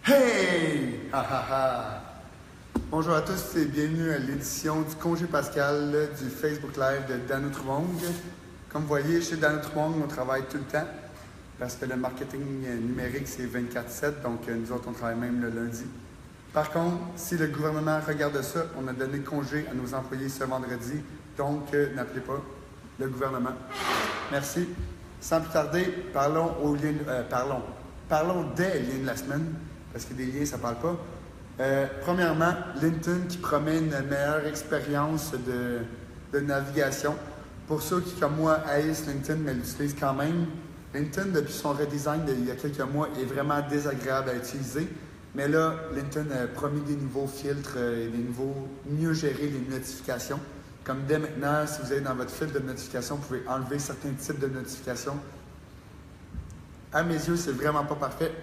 Hey! Ha ha ha! Bonjour à tous et bienvenue à l'édition du Congé Pascal du Facebook Live de Dano Trumong. Comme vous voyez, chez Dano Trumong, on travaille tout le temps parce que le marketing numérique, c'est 24/7, donc nous autres, on travaille même le lundi. Par contre, si le gouvernement regarde ça, on a donné congé à nos employés ce vendredi, donc n'appelez pas le gouvernement. Merci. Sans plus tarder, parlons des liens de la semaine, parce que des liens, ça ne parle pas. Premièrement, LinkedIn qui promet une meilleure expérience de navigation. Pour ceux qui, comme moi, haïssent LinkedIn, mais l'utilisent quand même, LinkedIn, depuis son redesign d'il y a quelques mois, est vraiment désagréable à utiliser. Mais là, LinkedIn a promis des nouveaux filtres et des nouveaux mieux gérer les notifications. Comme dès maintenant, si vous allez dans votre fil de notification, vous pouvez enlever certains types de notifications. À mes yeux, c'est vraiment pas parfait,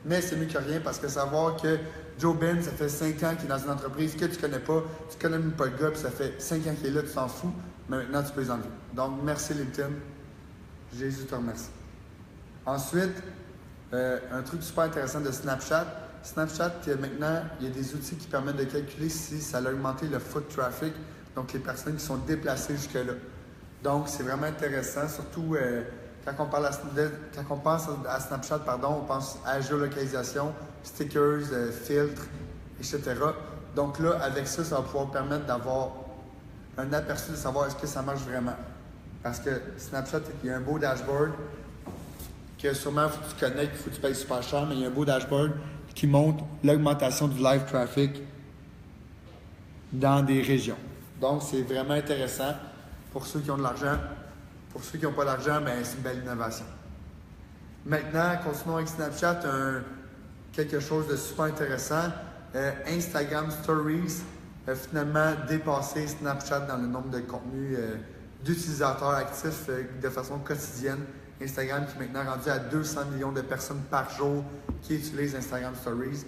mais c'est mieux que rien parce que savoir que Joe Ben, ça fait 5 ans qu'il est dans une entreprise que tu connais pas, tu connais même pas le gars, puis ça fait 5 ans qu'il est là, tu t'en fous, mais maintenant tu peux les enlever. Donc, merci LinkedIn. Jésus te remercie. Ensuite, un truc super intéressant de Snapchat. Snapchat, maintenant, il y a des outils qui permettent de calculer si ça a augmenté le foot traffic, donc les personnes qui sont déplacées jusque-là. Donc, c'est vraiment intéressant, surtout quand on pense à Snapchat, on pense à géolocalisation, stickers, filtres, etc. Donc là, avec ça, ça va pouvoir permettre d'avoir un aperçu de savoir est-ce que ça marche vraiment. Parce que Snapchat, il y a un beau dashboard que sûrement, il faut que tu connectes, il faut que tu payes super cher, mais il y a un beau dashboard qui montre l'augmentation du live traffic dans des régions. Donc, c'est vraiment intéressant pour ceux qui ont de l'argent. Pour ceux qui n'ont pas d'argent, c'est une belle innovation. Maintenant, continuons avec Snapchat, quelque chose de super intéressant. Instagram Stories a finalement dépassé Snapchat dans le nombre de contenus d'utilisateurs actifs de façon quotidienne. Instagram qui est maintenant rendu à 200 millions de personnes par jour qui utilisent Instagram Stories.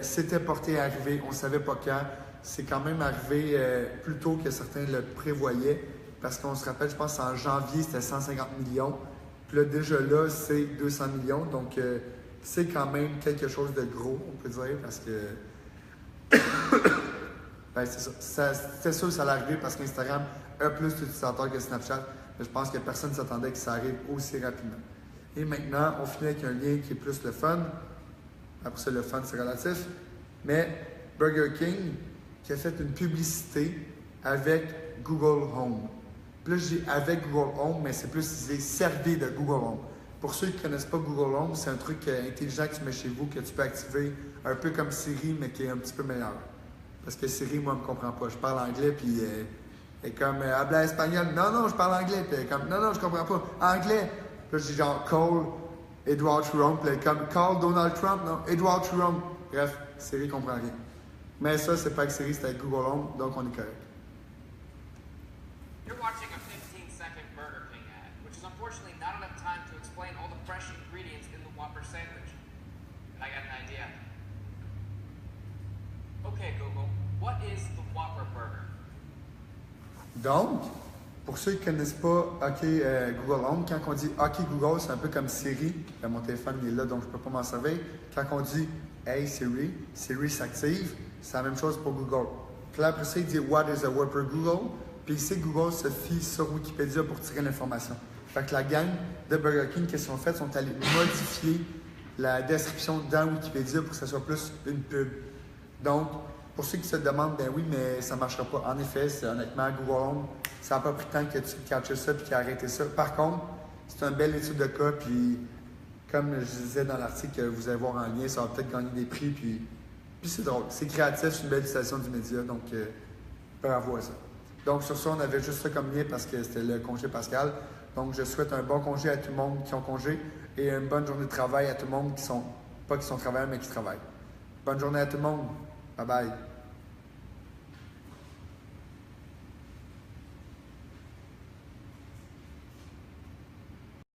C'était porté à arriver, on ne savait pas quand. C'est quand même arrivé plus tôt que certains le prévoyaient. Parce qu'on se rappelle, je pense en janvier, c'était 150 millions. Puis là, déjà là, c'est 200 millions. Donc, c'est quand même quelque chose de gros, on peut dire, parce que... c'est ça. C'était sûr que ça allait arriver parce qu'Instagram a plus d'utilisateurs que Snapchat. Mais je pense que personne ne s'attendait que ça arrive aussi rapidement. Et maintenant, on finit avec un lien qui est plus le fun. Après ça, le fun, c'est relatif. Mais Burger King qui a fait une publicité avec Google Home. Puis là, je dis avec Google Home, mais c'est plus servi de Google Home. Pour ceux qui ne connaissent pas Google Home, c'est un truc intelligent que tu mets chez vous, que tu peux activer, un peu comme Siri, mais qui est un petit peu meilleur. Parce que Siri, moi, ne me comprend pas. Je parle anglais, puis elle est comme habla espagnol. Non, je parle anglais. Puis elle est comme non, je comprends pas. Anglais. Puis là, je dis genre call Edward Trump. Puis elle est comme call Donald Trump. Non, Edward Trump. Bref, Siri ne comprend rien. Mais ça, c'est pas avec Siri, c'est avec Google Home, donc on est correct. You're watching a 15-second Burger King ad, which is unfortunately not enough time to explain all the fresh ingredients in the Whopper sandwich. But I got an idea. Okay, Google, what is the Whopper Burger? Donc, pour ceux qui ne connaissent pas Google Home, quand on dit OK Google, c'est un peu comme Siri. Mon téléphone il est là, donc je ne peux pas m'en servir. Quand on dit Hey Siri, Siri s'active. C'est la même chose pour Google. Puis là, après ça, il dit What is a Whopper Google? Puis ici, Google se fie sur Wikipédia pour tirer l'information. Fait que la gang de Burger King, qu'est-ce qu'ils ont fait? Sont allés modifier la description dans Wikipédia pour que ça soit plus une pub. Donc, pour ceux qui se demandent, ben oui, mais ça ne marchera pas. En effet, c'est honnêtement, Google Home, ça n'a pas pris de temps que tu catches ça puis qu'il a arrêté ça. Par contre, c'est une belle étude de cas, puis comme je disais dans l'article que vous allez voir en lien, ça va peut-être gagner des prix, puis c'est drôle. C'est créatif, c'est une belle utilisation du média, donc bravo à ça. Donc sur ça, on avait juste ça comme lien parce que c'était le congé Pascal. Donc je souhaite un bon congé à tout le monde qui ont congé et une bonne journée de travail à tout le monde qui sont, pas qui sont travailleurs, mais qui travaillent. Bonne journée à tout le monde. Bye bye.